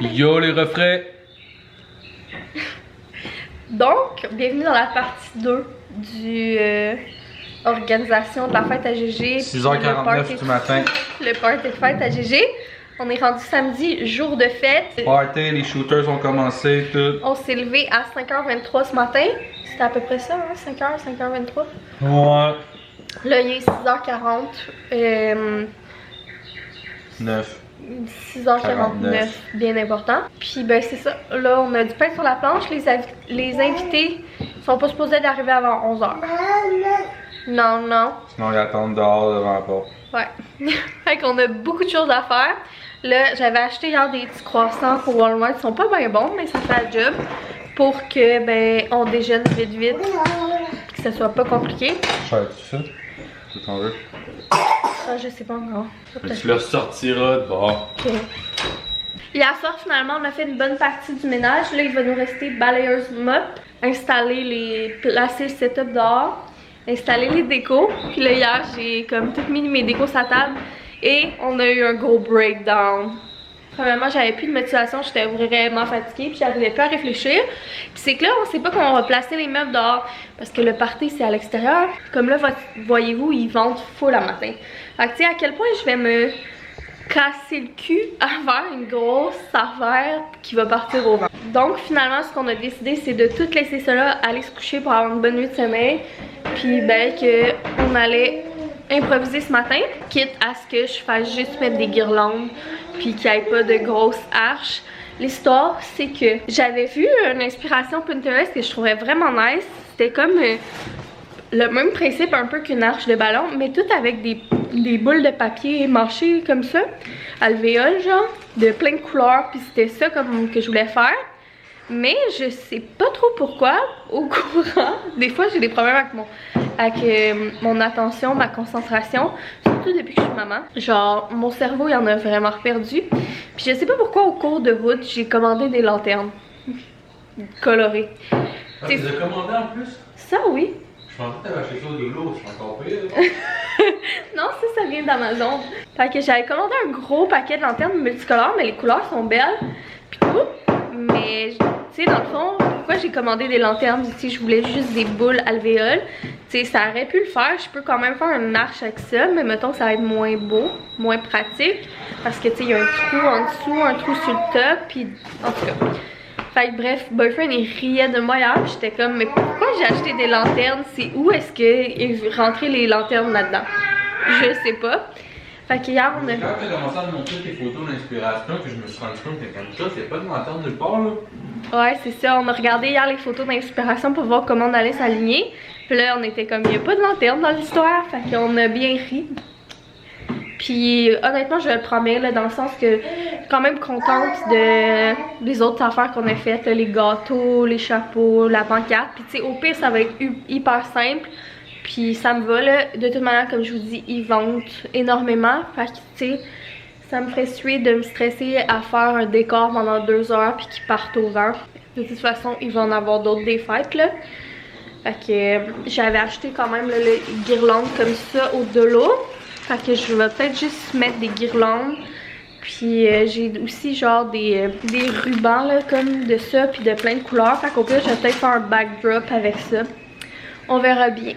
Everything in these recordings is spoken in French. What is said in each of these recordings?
Yo les refrains! Donc, bienvenue dans la partie 2 du organisation de la fête à GG. 6h49 du matin. Le party de fête à GG. On est rendu samedi, jour de fête. Party, les shooters ont commencé, tout. On s'est levé à 5h23 ce matin. C'était à peu près ça, hein? 5h, 5h23. Ouais. Là, il est 6h40. 9. 6h49, bien important. Puis ben c'est ça, là on a du pain sur la planche, les invités sont pas supposés d'arriver avant 11h. Non, non. Sinon ils attendent dehors devant la porte. Ouais. Fait qu'on a beaucoup de choses à faire. Là, j'avais acheté hier des petits croissants pour Walmart, ils sont pas bien bons, mais ça fait le job pour que ben on déjeune vite vite, que ça soit pas compliqué. Cher-tu ça? C'est ton veux? Ah, je sais pas encore. Tu le sortiras de bord. Ok. Hier soir, finalement, on a fait une bonne partie du ménage. Là, il va nous rester balayeuse mop, placer le setup dehors, installer les décos. Puis là, hier, j'ai comme tout mis mes décos sur la table et on a eu un gros breakdown. Premièrement, j'avais plus de motivation, j'étais vraiment fatiguée, puis j'arrivais plus à réfléchir. Puis c'est que là, on sait pas comment on va placer les meubles dehors, parce que le party c'est à l'extérieur. Comme là, voyez-vous, ils vendent full à matin. Fait que tu sais à quel point je vais me casser le cul à faire une grosse affaire qui va partir au vent. Donc finalement, ce qu'on a décidé, c'est de tout laisser cela, aller se coucher pour avoir une bonne nuit de sommeil. Puis ben que on allait improviser ce matin, quitte à ce que je fasse juste mettre des guirlandes puis qu'il n'y ait pas de grosses arches. L'histoire, c'est que j'avais vu une inspiration Pinterest que je trouvais vraiment nice. C'était comme le même principe un peu qu'une arche de ballon, mais tout avec des boules de papier mâchées comme ça, alvéoles genre, de plein de couleurs, puis c'était ça comme que je voulais faire. Mais je sais pas trop pourquoi, au courant, des fois j'ai des problèmes avec mon attention, ma concentration, surtout depuis que je suis maman. Genre, mon cerveau il en a vraiment perdu. Puis je sais pas pourquoi au cours de route, j'ai commandé des lanternes colorées. Ah, tu les as commandées en plus? Ça oui. Je pensais que t'avais acheté ça de l'eau, c'est encore pire. Non, ça vient d'Amazon. Fait que j'avais commandé un gros paquet de lanternes multicolores, mais les couleurs sont belles. Puis tout. Mais tu sais, dans le fond, pourquoi j'ai commandé des lanternes ici? Je voulais juste des boules alvéoles. Tu sais, ça aurait pu le faire. Je peux quand même faire une arche avec ça, mais mettons que ça va être moins beau, moins pratique. Parce que tu sais, il y a un trou en dessous, un trou sur le top. Puis en tout cas. Fait que bref, boyfriend il riait de moi hier. J'étais comme, mais pourquoi j'ai acheté des lanternes? C'est où est-ce que rentré les lanternes là-dedans? Je sais pas. Fait qu'hier on a. Quand tu as commencé à me montrer tes photos d'inspiration, que je me suis rendu compte que comme ça, c'est pas de lanterne nulle part là. Ouais, c'est ça. On a regardé hier les photos d'inspiration pour voir comment on allait s'aligner. Puis là, on était comme, il n'y a pas de lanterne dans l'histoire. Fait qu'on a bien ri. Puis honnêtement, je le promets, là, dans le sens que je suis quand même contente des autres affaires qu'on a faites. Là, les gâteaux, les chapeaux, la pancarte. Puis tu sais, au pire, ça va être hyper simple. Puis ça me va là, de toute manière comme je vous dis, ils vendent énormément. Fait que tu sais, ça me ferait suer de me stresser à faire un décor pendant 2 heures puis qu'ils partent au vent. De toute façon, ils vont en avoir d'autres des fêtes là. Fait que j'avais acheté quand même là, les guirlandes comme ça au-delà. Fait que je vais peut-être juste mettre des guirlandes. Puis j'ai aussi genre des rubans là comme de ça puis de plein de couleurs. Fait qu'au pire, je vais peut-être faire un backdrop avec ça. On verra bien.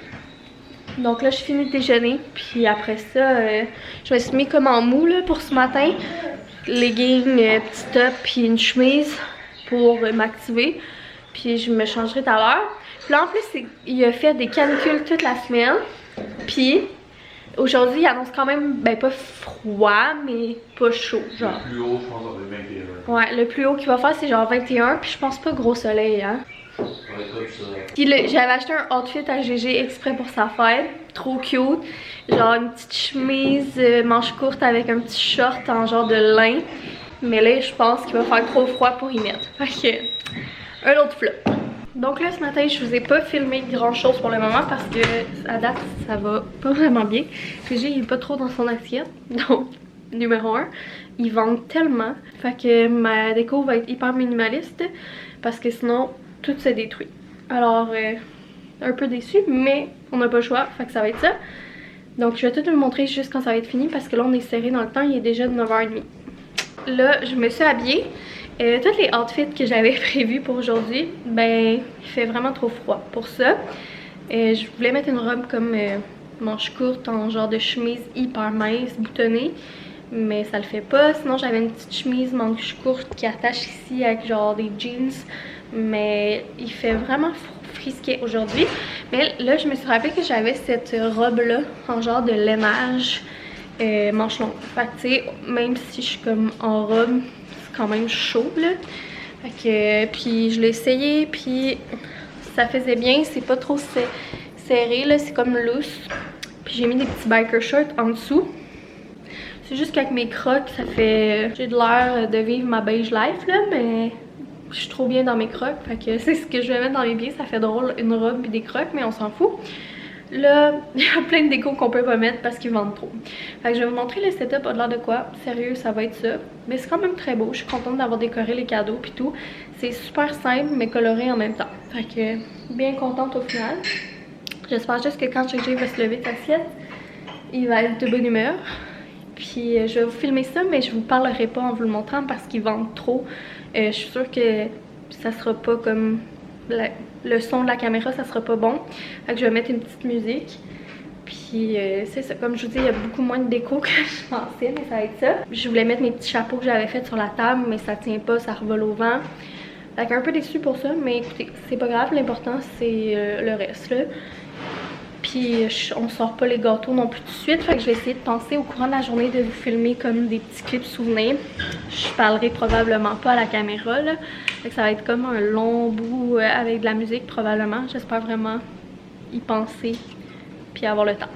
Donc là, je finis de déjeuner, puis après ça, je me suis mis comme en mou là, pour ce matin. Leggings, petit top, puis une chemise pour m'activer. Puis je me changerai tout à l'heure. Puis là, en plus, il a fait des canicules toute la semaine. Puis aujourd'hui, il annonce quand même, ben pas froid, mais pas chaud, genre. Le plus haut, je pense, ça va être 21. Ouais, le plus haut qu'il va faire, c'est genre 21, puis je pense pas gros soleil, hein. Puis j'avais acheté un outfit à GG exprès pour sa fête, trop cute, genre une petite chemise manche courte avec un petit short en genre de lin, mais là je pense qu'il va faire trop froid pour y mettre, fait que un autre flop. Donc là ce matin je vous ai pas filmé grand chose pour le moment parce que à date ça va pas vraiment bien. GG il est pas trop dans son assiette, donc numéro 1, ils vendent tellement, fait que ma déco va être hyper minimaliste parce que sinon tout se détruit. Alors, un peu déçue, mais on n'a pas le choix, fait que ça va être ça. Donc, je vais tout vous montrer juste quand ça va être fini parce que là, on est serré dans le temps, il est déjà 9h30. Là, je me suis habillée Tous les outfits que j'avais prévus pour aujourd'hui, ben il fait vraiment trop froid pour ça. Je voulais mettre une robe comme manche courte en genre de chemise hyper mince, boutonnée, mais ça le fait pas. Sinon j'avais une petite chemise manche courte qui attache ici avec genre des jeans, mais il fait vraiment frisqué aujourd'hui. Mais là je me suis rappelé que j'avais cette robe là en genre de lainage manche longue. Fait que tu sais, même si je suis comme en robe, c'est quand même chaud là. Fait que puis je l'ai essayé, puis ça faisait bien, c'est pas trop serré là, c'est comme loose. Puis j'ai mis des petits biker shorts en dessous. C'est juste qu'avec mes crocs, ça fait... j'ai de l'air de vivre ma beige life là, mais je suis trop bien dans mes crocs. Fait que c'est ce que je vais mettre dans mes pieds, ça fait drôle, une robe et des crocs, mais on s'en fout. Là, il y a plein de décos qu'on peut pas mettre parce qu'ils vendent trop. Fait que je vais vous montrer le setup au-delà de quoi. Sérieux, ça va être ça. Mais c'est quand même très beau. Je suis contente d'avoir décoré les cadeaux puis tout. C'est super simple mais coloré en même temps. Fait que bien contente au final. J'espère juste que quand JJ va se lever de l'assiette, il va être de bonne humeur. Puis je vais vous filmer ça, mais je vous parlerai pas en vous le montrant parce qu'ils vendent trop. Je suis sûre que ça sera pas comme... le son de la caméra, ça sera pas bon. Fait que je vais mettre une petite musique. Puis c'est ça, comme je vous dis, il y a beaucoup moins de déco que je pensais, mais ça va être ça. Je voulais mettre mes petits chapeaux que j'avais fait sur la table, mais ça tient pas, ça revole au vent. Fait que un peu déçue pour ça, mais écoutez, c'est pas grave, l'important c'est le reste là. Puis on sort pas les gâteaux non plus tout de suite, fait que je vais essayer de penser au courant de la journée de vous filmer comme des petits clips souvenirs. Je parlerai probablement pas à la caméra là, fait que ça va être comme un long bout avec de la musique probablement. J'espère vraiment y penser puis avoir le temps.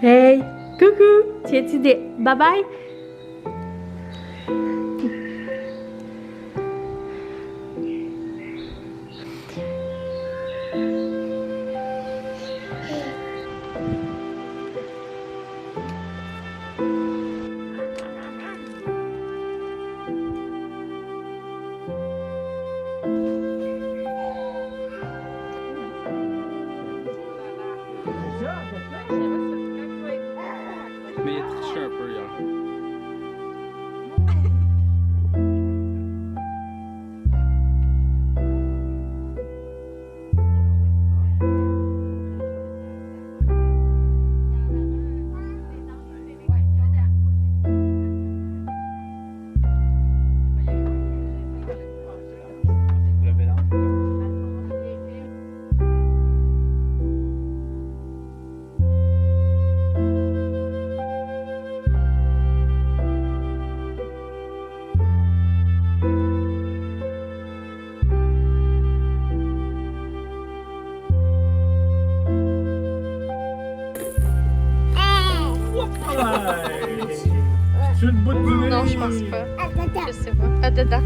Hey, coucou, tu as-tu des bye bye? Mais il a triché un peu, là. C'est une bonne idée. Non, je pense pas. Je sais pas. Ah, dedans.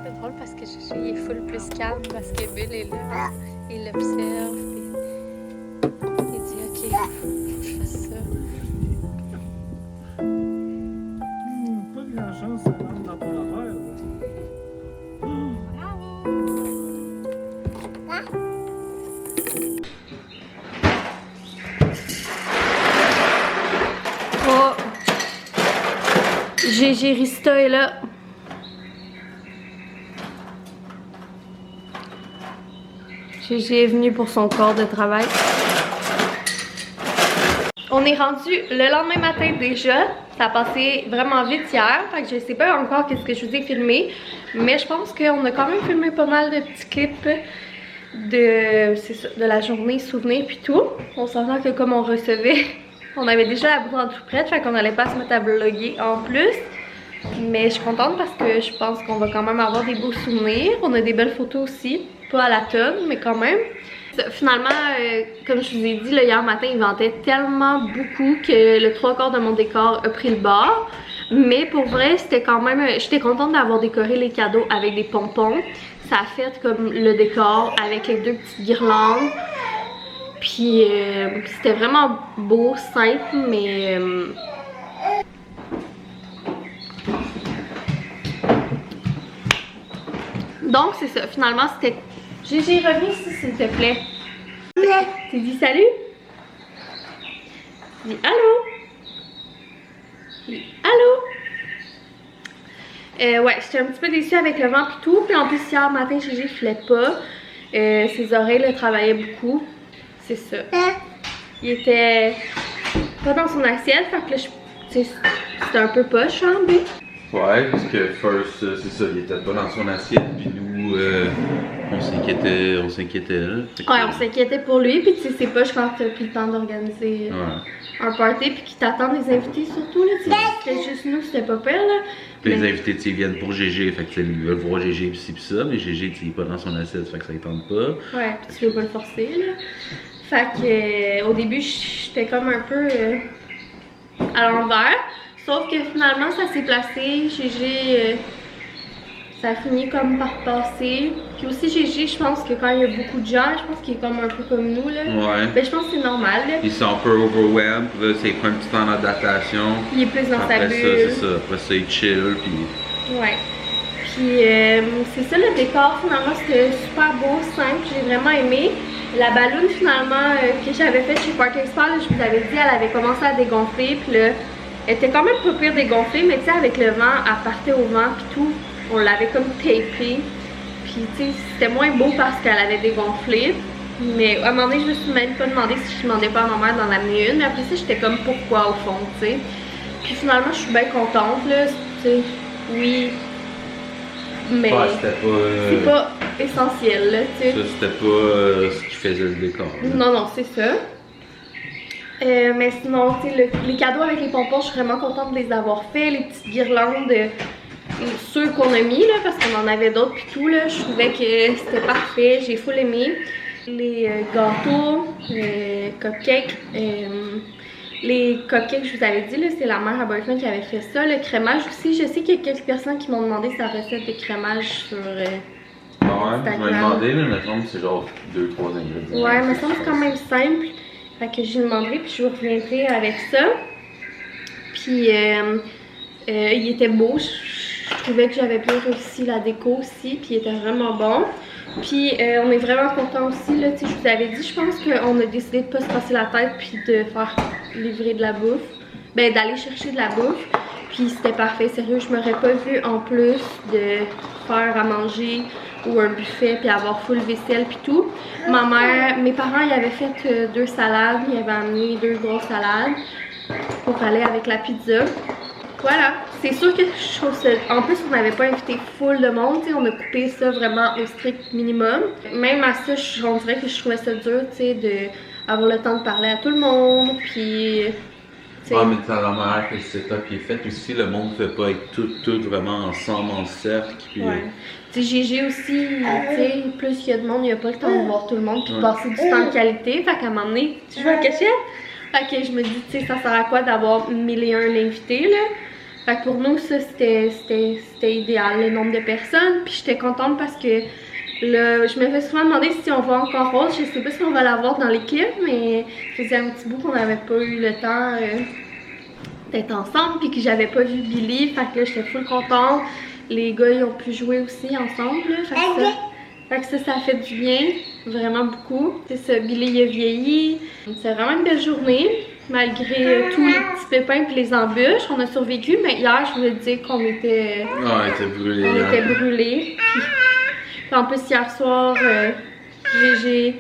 C'est drôle parce que il est full plus calme parce que Bill est là. Il l'observe. Il dit ok, faut que je fasse ça. Pas grand chance, ça rentre dans ton affaire. Oh! GG Rista est là. GG est venu pour son corps de travail. On est rendu le lendemain matin déjà. Ça a passé vraiment vite hier. Fait que je sais pas encore qu'est-ce que je vous ai filmé. Mais je pense qu'on a quand même filmé pas mal de petits clips de la journée, souvenirs puis tout. On s'entend que comme on recevait, on avait déjà la bouffe tout prête. Fait qu'on n'allait pas se mettre à vlogger en plus. Mais je suis contente parce que je pense qu'on va quand même avoir des beaux souvenirs. On a des belles photos aussi. Pas à la tonne, mais quand même. Finalement, comme je vous ai dit, là, hier matin, il ventait tellement beaucoup que le 3/4 de mon décor a pris le bord. Mais pour vrai, c'était quand même... J'étais contente d'avoir décoré les cadeaux avec des pompons. Ça a fait comme le décor avec les 2 petites guirlandes. Puis c'était vraiment beau, simple, mais... Donc c'est ça, finalement c'était... Gigi, reviens ici s'il te plaît. Tu dis salut? Dis allô? Dis allô? Ouais, j'étais un petit peu déçue avec le vent et tout. Puis en plus hier matin, Gigi filait pas. Ses oreilles le travaillaient beaucoup. C'est ça. Il était pas dans son assiette, fait que là, c'était un peu poche, hein, B? Ouais, parce que first, c'est ça, il était pas dans son assiette, puis nous, on s'inquiétait, là. Ouais, on s'inquiétait pour lui, puis tu sais, c'est poche quand t'as pris le temps d'organiser un party, puis qu'ils t'attendent les invités surtout, là, tu sais. C'était juste nous, c'était pas pire, là. Les invités, tu sais, viennent pour Gégé, fait que ils veulent voir Gégé pis ci pis ça, mais Gégé, tu sais, il est pas dans son assiette, fait que ça ne tente pas. Ouais, pis tu veux pas le forcer, là. Fait que, au début, j'étais comme un peu à l'envers. Sauf que finalement, ça s'est placé. Gégé, ça a fini comme par passer. Puis aussi, Gégé, je pense que quand il y a beaucoup de gens, je pense qu'il est comme un peu comme nous, là. Ouais. Ben, je pense que c'est normal, là. Ils sont un peu overwhelmed, là, ça prend un petit temps d'adaptation. Il est plus dans sa Après bulle. ça, c'est ça. Après ça, il chill, puis... Ouais. Puis c'est ça le décor, finalement c'était super beau, simple, j'ai vraiment aimé. La balloune finalement que j'avais faite chez Party Expert, je vous avais dit, elle avait commencé à dégonfler, puis là, elle était quand même pas pire dégonflée, mais tu sais avec le vent, elle partait au vent puis tout, on l'avait comme tapé. Puis tu sais, c'était moins beau parce qu'elle avait dégonflé. Mais à un moment donné, je me suis même pas demandé si je demandais pas à ma mère d'en amener une. Mais après ça, j'étais comme pourquoi au fond, tu sais. Puis finalement, je suis bien contente, là, tu sais, oui. Mais c'est pas essentiel, là, tu sais. Ça, c'était pas ce qui faisait le décor. Là. Non, non, c'est ça. Mais sinon, tu sais, les cadeaux avec les pompons, je suis vraiment contente de les avoir faits. Les petites guirlandes, ceux qu'on a mis, là, parce qu'on en avait d'autres puis tout, là. Je trouvais que c'était parfait, j'ai full aimé. Les gâteaux, les cupcakes, les cupcakes, je vous avais dit, c'est la mère à Burton qui avait fait ça. Le crémage aussi, je sais qu'il y a quelques personnes qui m'ont demandé sa recette de crémage sur ouais, je m'ai demandé, mais il me semble que c'est genre 2-3 ingrédients. Ouais, il me semble que c'est quand même simple. Fait que je lui demanderai, puis je vous reviendrai avec ça. Puis, il était beau. Je trouvais que j'avais bien réussi la déco aussi, puis il était vraiment bon. Puis on est vraiment content aussi, là, tu sais, je vous avais dit, je pense qu'on a décidé de pas se passer la tête puis de faire livrer de la bouffe, ben d'aller chercher de la bouffe, puis c'était parfait, sérieux, je m'aurais pas vu en plus de faire à manger ou un buffet puis avoir full vaisselle puis tout. Ma mère, mes parents, ils avaient fait 2 salades, ils avaient amené 2 grosses salades pour aller avec la pizza. Voilà, c'est sûr que je trouve ça... En plus, on n'avait pas invité full de monde, tu sais, on a coupé ça vraiment au strict minimum. Même à ça, on dirait que je trouvais ça dur, tu sais, d'avoir le temps de parler à tout le monde, puis... Ah, mais t'as la manière que le setup est fait aussi, le monde ne fait pas être tout vraiment ensemble en cercle. Puis... Ouais. Tu sais, Gégé aussi, tu sais, plus il y a de monde, il n'y a pas le temps de voir tout le monde, puis de passer du temps de qualité, fait qu'à un moment donné, tu joues à cachette. Fait que je me dis, tu sais, ça sert à quoi d'avoir 1001 invités, là? Fait que pour nous, ça, c'était idéal, le nombre de personnes. Puis j'étais contente parce que là, je me fais souvent demander si on va encore Rose. Je sais pas si on va l'avoir dans l'équipe, mais ça faisait un petit bout qu'on n'avait pas eu le temps d'être ensemble. Puis que j'avais pas vu Billy. Fait que là, j'étais full contente. Les gars, ils ont pu jouer aussi ensemble. Là, fait que ça a fait du bien. Vraiment beaucoup. C'est ça, Billy, il a vieilli. C'est vraiment une belle journée. Malgré tous les petits pépins et les embûches, on a survécu, mais hier, je voulais dire qu'on était... on était brûlés. On était brûlés. Puis en plus, hier soir, Gégé,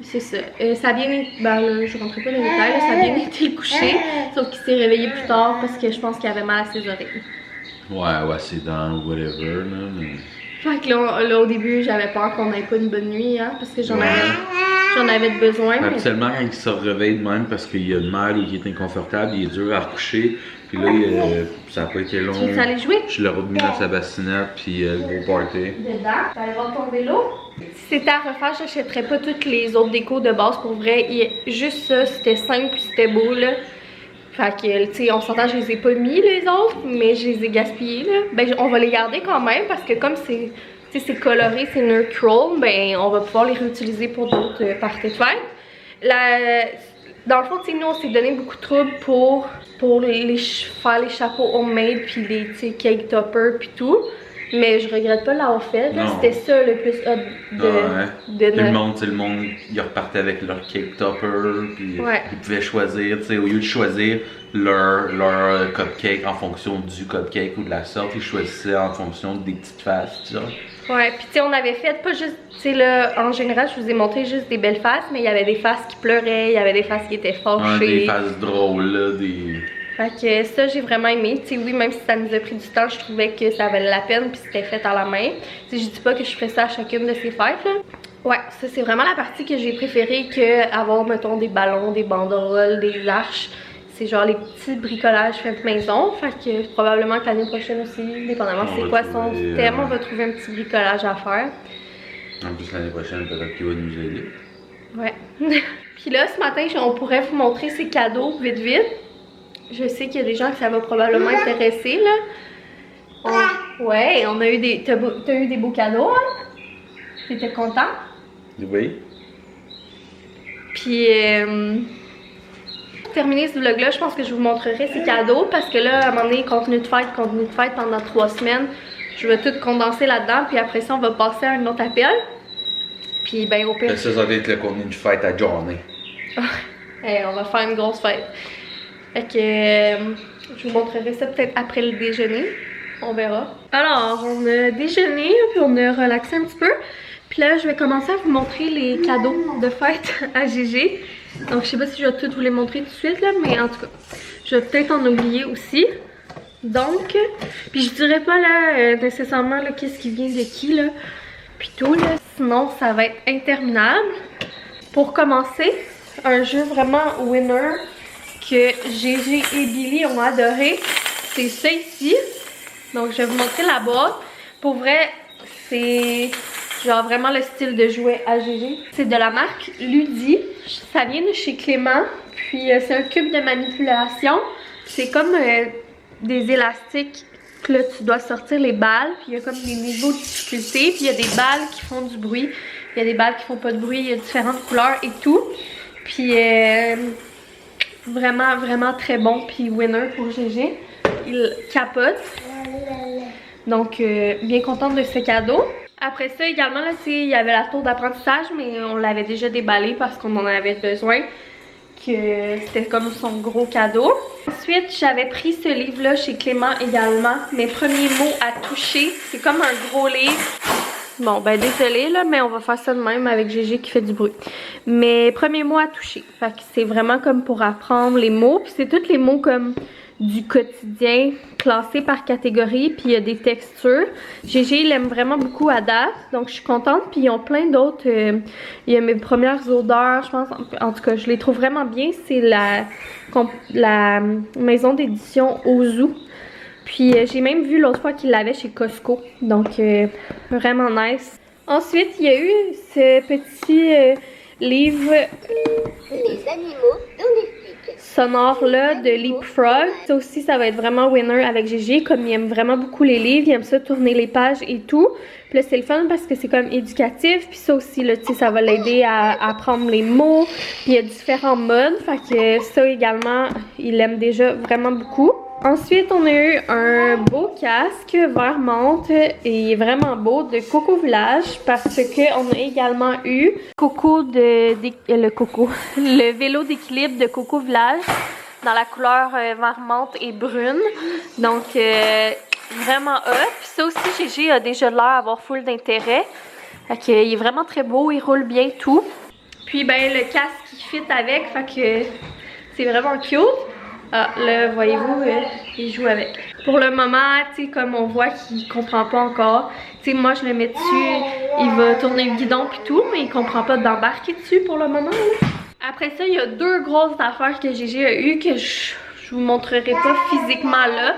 c'est ça. Ça a bien été... Ben là, je rentrerai pas dans les détails, là, ça a bien été couché, sauf qu'il s'est réveillé plus tard parce que je pense qu'il avait mal à ses oreilles. Ouais, c'est dans whatever, là, mais... Fait que là au début, j'avais peur qu'on n'ait pas une bonne nuit, hein, parce que j'en avais de besoin. Habituellement, quand il se réveille de même parce qu'il y a mal ou qu'il est inconfortable, il est dur à recoucher. Puis là, ça n'a pas été long. Tu veux aller jouer? Je l'ai remis dans sa bassinette, puis gros party. Dedans, tu vas aller voir ton vélo. Si c'était à refaire, j'achèterais pas toutes les autres décos de base pour vrai. Juste ça, c'était simple, c'était beau là. Fait que, tu sais, on s'entend, je les ai pas mis les autres, mais je les ai gaspillés, là. Ben, on va les garder quand même parce que comme c'est coloré, c'est neutral, ben, on va pouvoir les réutiliser pour d'autres parties de fête. Dans le fond, tu sais, nous, on s'est donné beaucoup de troubles pour faire les chapeaux homemade, puis les, tu sais, cake toppers, puis tout. Mais je regrette pas l'avoir fait, c'était ça le plus hot le monde, ils repartaient avec leur cake topper, puis ils pouvaient choisir, tu sais, au lieu de choisir leur cupcake en fonction du cupcake ou de la sorte, ils choisissaient en fonction des petites faces, tu sais. Ouais, puis tu sais, on avait fait pas juste, tu sais, là, en général, je vous ai montré juste des belles faces, mais il y avait des faces qui pleuraient, il y avait des faces qui étaient fâchées. Des faces drôles, là, des... Fait que ça, j'ai vraiment aimé. Tu sais, oui, même si ça nous a pris du temps, je trouvais que ça valait la peine, puis c'était fait à la main. Tu sais, je dis pas que je ferais ça à chacune de ces fêtes, là. Ouais, ça, c'est vraiment la partie que j'ai préférée que avoir, mettons, des ballons, des banderoles, des arches. C'est genre les petits bricolages faits maison. Fait que probablement que l'année prochaine aussi, dépendamment c'est quoi son thème, on va trouver un petit bricolage à faire. En plus, l'année prochaine, peut-être qu'il va nous aider. Ouais. Puis là, ce matin, on pourrait vous montrer ces cadeaux vite vite. Je sais qu'il y a des gens que ça va probablement intéresser, là. Ouais, on a eu des... T'as eu des beaux cadeaux, hein? T'étais content? Oui. Puis, terminer ce vlog-là, je pense que je vous montrerai ces cadeaux parce que là, à un moment donné, contenu de fête pendant 3 semaines. Je vais tout condenser là-dedans, puis après ça, on va passer à un autre appel. Puis, ben, au pire... Ça va être le contenu de fête à journée. Hey, on va faire une grosse fête. Fait que je vous montrerai ça peut-être après le déjeuner. On verra. Alors, on a déjeuné, puis on a relaxé un petit peu. Puis là, je vais commencer à vous montrer les cadeaux de fête à Gégé. Donc, je sais pas si je vais tous vous les montrer tout de suite, là, mais en tout cas, je vais peut-être en oublier aussi. Donc, puis je dirais pas là nécessairement qu'est-ce qui vient de qui, là. Puis tout, là. Sinon, ça va être interminable. Pour commencer, un jeu vraiment winner que Gégé et Billy ont adoré, c'est ça ici. Donc je vais vous montrer la boîte. Pour vrai, c'est genre vraiment le style de jouet à Gégé. C'est de la marque Ludi. Ça vient de chez Clément. Puis c'est un cube de manipulation. C'est comme des élastiques que là tu dois sortir les balles. Puis il y a comme des niveaux de difficulté. Puis il y a des balles qui font du bruit. Il y a des balles qui font pas de bruit. Il y a différentes couleurs et tout. Puis vraiment, vraiment très bon. Puis winner pour Gégé. Il capote. Donc, bien contente de ce cadeau. Après ça, également, là, il y avait la tour d'apprentissage, mais on l'avait déjà déballé parce qu'on en avait besoin. Que c'était comme son gros cadeau. Ensuite, j'avais pris ce livre-là chez Clément également. Mes premiers mots à toucher. C'est comme un gros livre. Bon, ben désolé là, mais on va faire ça de même avec Gégé qui fait du bruit. Mes premiers mots à toucher. Fait que c'est vraiment comme pour apprendre les mots. Puis c'est tous les mots comme du quotidien classés par catégorie. Puis il y a des textures. Gégé, il aime vraiment beaucoup à date. Donc je suis contente. Puis ils ont plein d'autres. Il y a mes premières odeurs, je pense. En tout cas, je les trouve vraiment bien. C'est la maison d'édition Ozu. Puis j'ai même vu l'autre fois qu'il l'avait chez Costco. Donc vraiment nice. Ensuite, il y a eu ce petit livre Les animaux domestiques sonore là de Leapfrog. Ça aussi, ça va être vraiment winner avec Gégé. Comme il aime vraiment beaucoup les livres, il aime ça tourner les pages et tout. Puis là, c'est le fun parce que c'est comme éducatif. Puis ça aussi, là, tu sais, ça va l'aider à apprendre les mots. Puis il y a différents modes. Fait que ça également, il aime déjà vraiment beaucoup. Ensuite, on a eu un beau casque vert menthe et vraiment beau de Coco Village parce que on a également eu le vélo d'équilibre de Coco Village dans la couleur vert menthe et brune. Donc vraiment hot. Puis ça aussi, Gégé a déjà l'air d'avoir full d'intérêt. Fait que il est vraiment très beau, il roule bien tout. Puis ben le casque qui fit avec, fait que c'est vraiment cute. Ah, là, voyez-vous, il joue avec. Pour le moment, tu sais, comme on voit qu'il comprend pas encore, tu sais, moi, je le mets dessus, il va tourner le guidon puis tout, mais il comprend pas d'embarquer dessus pour le moment, là. Après ça, il y a 2 grosses affaires que Gégé a eues que je vous montrerai pas physiquement là,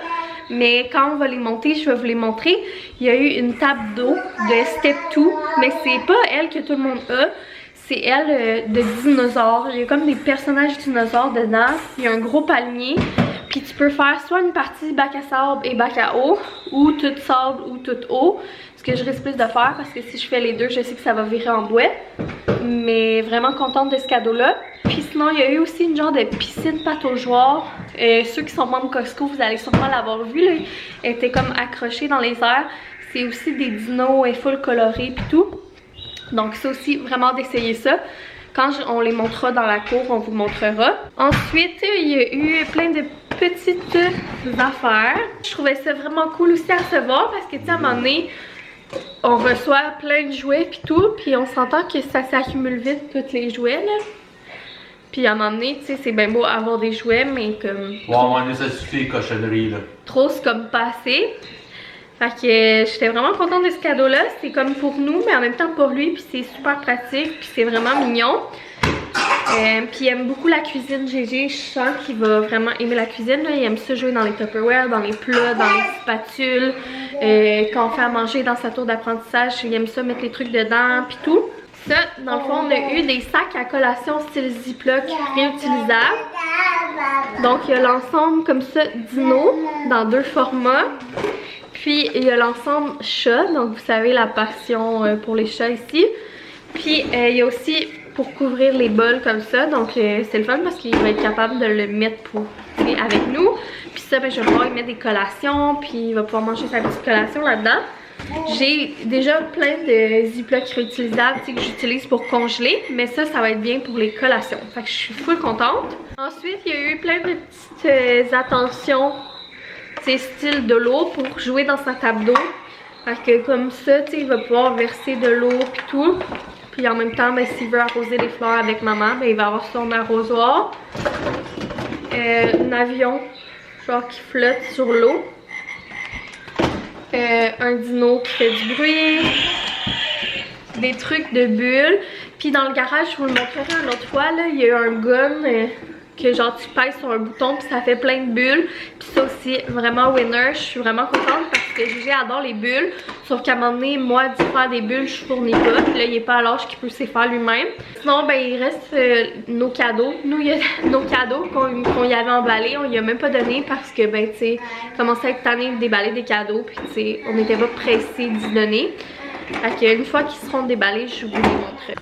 mais quand on va les monter, je vais vous les montrer. Il y a eu une table d'eau de Step 2, mais c'est pas elle que tout le monde a. c'est elle de dinosaures. Il y a comme des personnages dinosaures dedans. Il y a un gros palmier. Puis tu peux faire soit une partie bac à sable et bac à eau, ou toute sable ou toute eau. Ce que je risque plus de faire parce que si je fais les deux, je sais que ça va virer en bouée. Mais vraiment contente de ce cadeau-là. Puis sinon, il y a eu aussi une genre de piscine pataugeoire. Ceux qui sont membres Costco, vous allez sûrement l'avoir vu. Là. Elle était comme accrochée dans les airs. C'est aussi des dinos full colorés puis tout. Donc ça aussi, vraiment d'essayer ça. Quand on les montrera dans la cour, on vous montrera. Ensuite, il y a eu plein de petites affaires. Je trouvais ça vraiment cool aussi à recevoir parce que tu sais, à un moment donné, on reçoit plein de jouets puis tout, puis on s'entend que ça s'accumule vite, tous les jouets là. Puis à un moment donné, tu sais, c'est bien beau avoir des jouets, mais comme... Ouais, à un moment donné, ça suffit les cochonneries là. Trop, c'est comme pas assez. Fait que j'étais vraiment contente de ce cadeau-là. C'est comme pour nous, mais en même temps pour lui. Puis c'est super pratique. Puis c'est vraiment mignon. Puis il aime beaucoup la cuisine. GG, je sens qu'il va vraiment aimer la cuisine. Là. Il aime ça jouer dans les Tupperware, dans les plats, dans les spatules. Quand on fait à manger dans sa tour d'apprentissage, il aime ça mettre les trucs dedans. Puis tout. Ça, dans le fond, on a eu des sacs à collation style Ziploc réutilisables. Donc il y a l'ensemble comme ça dino dans 2 formats. Puis il y a l'ensemble chat, donc vous savez la passion pour les chats ici. Puis il y a aussi pour couvrir les bols comme ça, donc c'est le fun parce qu'il va être capable de le mettre pour avec nous. Puis ça, ben, je vais pouvoir y mettre des collations, puis il va pouvoir manger sa petite collation là-dedans. J'ai déjà plein de Ziploc réutilisables que j'utilise pour congeler, mais ça va être bien pour les collations. Fait que je suis full contente. Ensuite, il y a eu plein de petites attentions. C'est style de l'eau pour jouer dans sa table d'eau. Fait que comme ça, tu sais, il va pouvoir verser de l'eau puis tout. Puis en même temps, ben, s'il veut arroser les fleurs avec maman, ben, il va avoir son arrosoir. Un avion, genre qui flotte sur l'eau. Un dino qui fait du bruit. Des trucs de bulles. Puis dans le garage, je vous le montrerai une autre fois, là, il y a un gun... que genre tu pèses sur un bouton puis ça fait plein de bulles. Puis ça aussi, vraiment winner. Je suis vraiment contente parce que Gigi adore les bulles. Sauf qu'à un moment donné, moi, d'y faire des bulles, je fournis pas. Puis là, il est pas à l'âge qu'il peut s'y faire lui-même. Sinon, ben, il reste nos cadeaux. Nous, il y a nos cadeaux qu'on y avait emballés. On y a même pas donné parce que, ben, tu sais, commençait à être tanné de déballer des cadeaux. Puis, tu sais, on n'était pas pressé d'y donner. Fait qu'une fois qu'ils seront déballés, je vous les montrerai.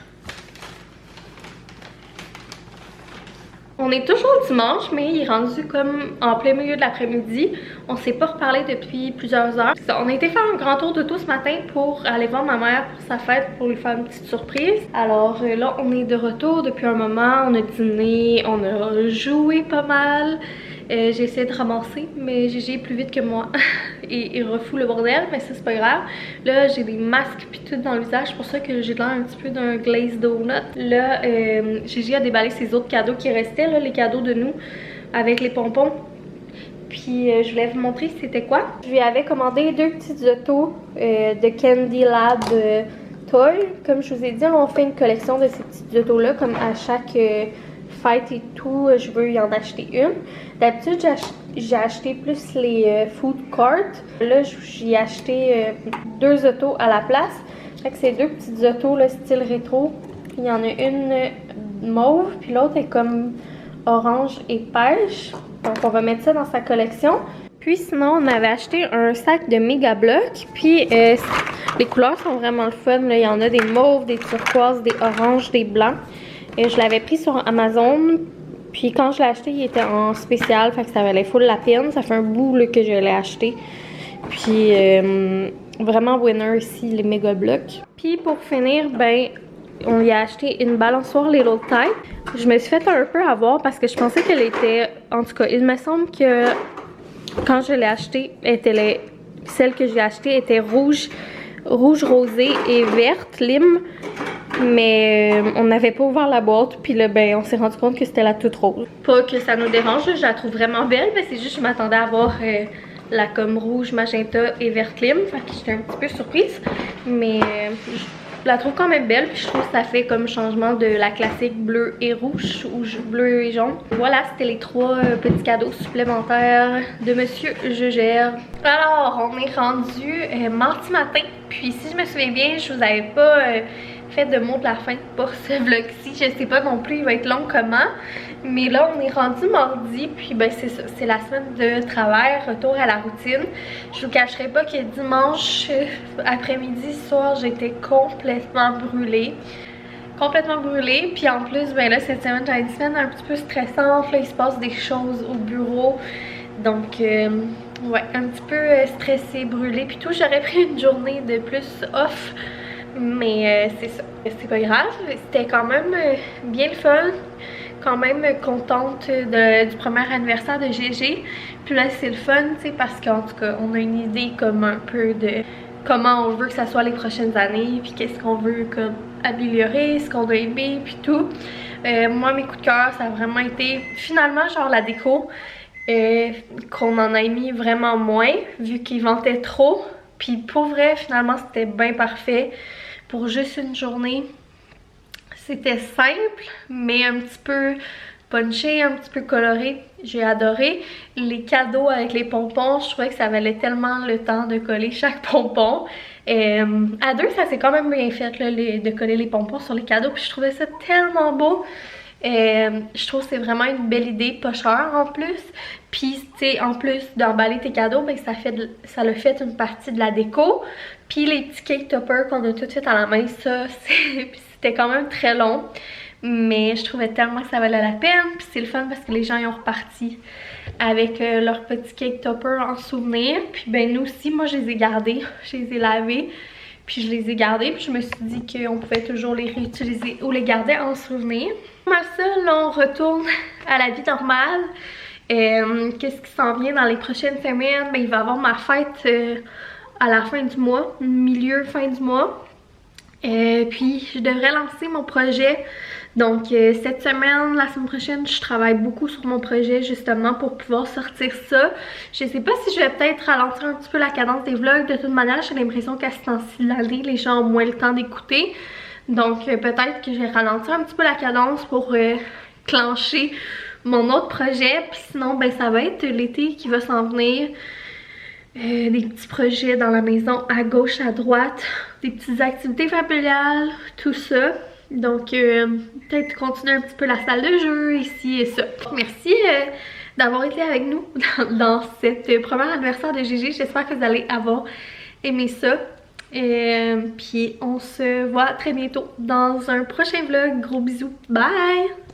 On est toujours dimanche, mais il est rendu comme en plein milieu de l'après-midi. On s'est pas reparlé depuis plusieurs heures. On a été faire un grand tour d'auto ce matin pour aller voir ma mère pour sa fête, pour lui faire une petite surprise. Alors là, on est de retour depuis un moment. On a dîné, on a joué pas mal. J'ai essayé de ramasser, mais Gigi est plus vite que moi et il refoule le bordel, mais ça c'est pas grave. Là, j'ai des masques pis tout dans le visage, c'est pour ça que j'ai l'air un petit peu d'un glazed donut. Là, Gigi a déballé ses autres cadeaux qui restaient, là, les cadeaux de nous, avec les pompons. Puis je voulais vous montrer c'était quoi. Je lui avais commandé 2 petites autos de Candy Lab Toy. Comme je vous ai dit, on fait une collection de ces petites autos-là, comme à chaque... fête et tout, je veux y en acheter une. D'habitude, j'ai acheté plus les food carts. Là, j'ai acheté 2 autos à la place. Fait que c'est 2 petites autos, là, style rétro. Il y en a une mauve, puis l'autre est comme orange et pêche. Donc, on va mettre ça dans sa collection. Puis sinon, on avait acheté un sac de méga blocs. Puis les couleurs sont vraiment le fun. Là. Il y en a des mauves, des turquoises, des oranges, des blancs. Et je l'avais pris sur Amazon, puis quand je l'ai acheté, il était en spécial, fait que ça valait full la peine. Ça fait un bout là, que je l'ai acheté. Puis vraiment winner ici, les méga blocs. Puis pour finir, ben, on lui a acheté une balançoire Little Type. Je me suis fait un peu avoir parce que je pensais qu'elle était, en tout cas, il me semble que quand je l'ai acheté, celle que j'ai achetée était rouge rosé et verte, lime. Mais on n'avait pas ouvert la boîte, puis là, ben, on s'est rendu compte que c'était la toute rose. Pas que ça nous dérange, je la trouve vraiment belle, mais c'est juste que je m'attendais à avoir la comme rouge, magenta et verte lime, fait que j'étais un petit peu surprise. Mais je la trouve quand même belle, puis je trouve que ça fait comme changement de la classique bleu et rouge, ou bleu et jaune. Voilà, c'était les 3 petits cadeaux supplémentaires de Monsieur Jeugère. Alors, on est rendu mardi matin, puis si je me souviens bien, je vous avais pas... fait de mot de la fin pour ce vlog-ci. Je sais pas non plus, il va être long comment. Mais là, on est rendu mardi, puis ben c'est ça, c'est la semaine de travail, retour à la routine. Je vous cacherai pas que dimanche après-midi, soir, j'étais complètement brûlée. Puis en plus, ben là, cette semaine, j'avais une semaine un petit peu stressante. Là, il se passe des choses au bureau. Donc, ouais, un petit peu stressée, brûlée. Puis tout, j'aurais pris une journée de plus off. Mais c'est ça, c'est pas grave. C'était quand même bien le fun. Quand même contente du premier anniversaire de GG. Puis là, c'est le fun, tu sais, parce qu'en tout cas, on a une idée comme un peu de comment on veut que ça soit les prochaines années. Puis qu'est-ce qu'on veut comme améliorer, ce qu'on a aimé, puis tout. Moi, mes coups de cœur, ça a vraiment été finalement genre la déco. Qu'on en a mis vraiment moins, vu qu'il ventait trop. Puis pour vrai, finalement, c'était bien parfait pour juste une journée. C'était simple, mais un petit peu punché, un petit peu coloré. J'ai adoré. Les cadeaux avec les pompons, je trouvais que ça valait tellement le temps de coller chaque pompon. À deux, ça s'est quand même bien fait là, de coller les pompons sur les cadeaux. Puis je trouvais ça tellement beau. Je trouve que c'est vraiment une belle idée, pas cher en plus. Puis tu sais, en plus d'emballer tes cadeaux, ben ça l'a fait une partie de la déco. Puis les petits cake toppers qu'on a tout fait à la main, ça c'était quand même très long. Mais je trouvais tellement que ça valait la peine. Puis c'est le fun parce que les gens ils ont reparti avec leurs petits cake toppers en souvenir. Puis ben nous aussi, moi je les ai gardés, je les ai lavés. Puis je les ai gardés, puis je me suis dit qu'on pouvait toujours les réutiliser ou les garder en souvenir. Comme ça, là, on retourne à la vie normale. Qu'est-ce qui s'en vient dans les prochaines semaines? Ben, il va y avoir ma fête à la fin du mois, fin du mois. Puis je devrais lancer mon projet. Donc cette semaine, la semaine prochaine, je travaille beaucoup sur mon projet justement pour pouvoir sortir ça. Je sais pas si je vais peut-être ralentir un petit peu la cadence des vlogs. De toute manière, j'ai l'impression qu'à ce temps-ci de l'année, les gens ont moins le temps d'écouter. Donc peut-être que je vais ralentir un petit peu la cadence pour clencher mon autre projet. Puis sinon, ben ça va être l'été qui va s'en venir. Des petits projets dans la maison à gauche, à droite, des petites activités familiales, tout ça. Donc peut-être continuer un petit peu la salle de jeu ici et ça. Merci d'avoir été avec nous dans cette première anniversaire de GG. J'espère que vous allez avoir aimé ça. Puis on se voit très bientôt dans un prochain vlog. Gros bisous, bye!